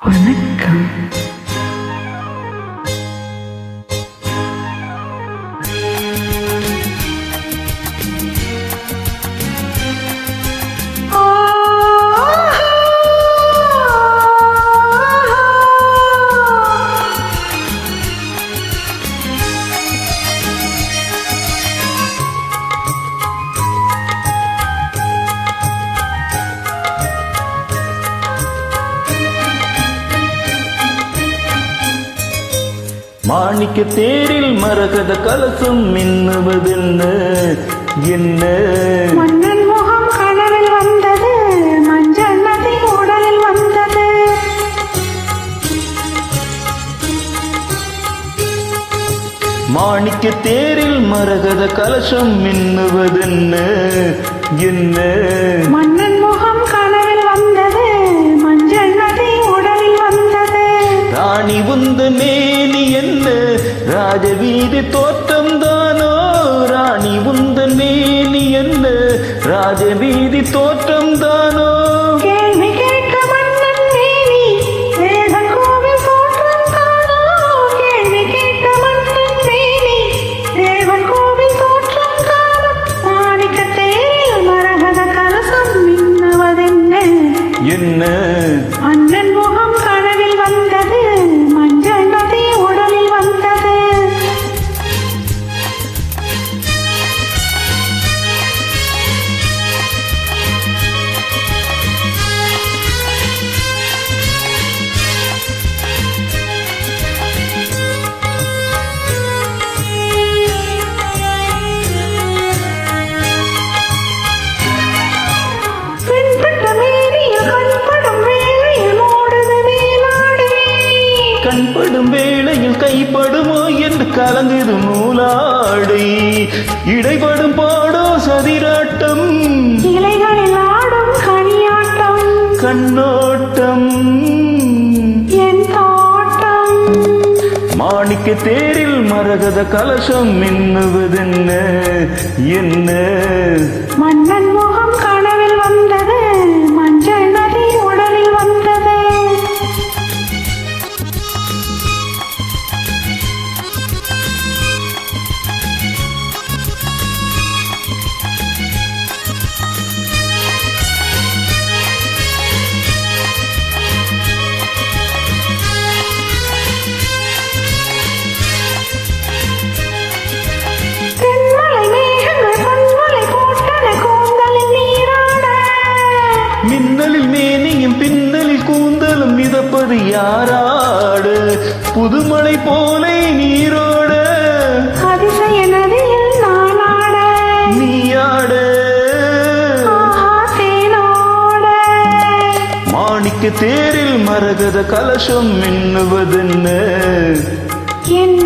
வணக்கம். மாணிக்க தேரில் மரகத கலசம் மின்னுவதென்ன என்ன? மன்னன் முகம் கனவில் வந்தது, மஞ்சள் நதி உடலில் வந்தது. மாணிக்க தேரில் மரகத கலசம் மின்னுவதென்ன என்ன? மன்னன் முகம் கனவில் வந்தது, மஞ்சள் நதி உடலில் வந்தது. ராணி உந்த மேனி என்ன ராஜவீதி தோற்றம் தானோ? ராணி உந்த மேனி என்ன ராஜவீதி தோற்றம் தானோ? கேள்வி கேட்க மன்னன் மேனி வேதன் கோவில் தோற்றம் தானோ? கேள்வி கேட்க மன்னன் மேனி தேவன் கோவில் தோற்றம் தானோ? மாணிக்க தேரில் மரகத கலசம் மின்னுவதென்ன என்ன? அண்ணன் முகம் கனவில் வந்தது, மஞ்சள் நதி உடலில் வந்தது. பெண்பட்ட மேனியில் கண்படும் வேளையில் ஓடுது மேலாடை. கண்படும் வேளையில் கைப்படுமோ என்று கலங்குது நூலாடை. இடைப்படும் பாடோ சதிராட்டம், இலைகளில் ஆடும் கனியாட்டம், கண்ணோட்டம். என் தோட்டம். மாணிக்க தேரில் மரகத கலசம் மின்னுவதென்ன என்ன? மன்னன் முகம் கனவில் வந்தது, மஞ்சள் நதி உடலில் வந்தது. தென்மலை மேகங்கள் பொன்மலை போட்டன கூந்தலில் நீராட. மின்னலில் மேனியும் பின்னலில் கூந்தலும் மிதப்பது யாராடு? புதுமலை போலே நீரோட அதிசய நதியில் நான் ஆட. நீயாட. ஆஹா தேனோட. மாணிக்க தேரில் மரகத கலசம் மின்னுவதென்ன என்ன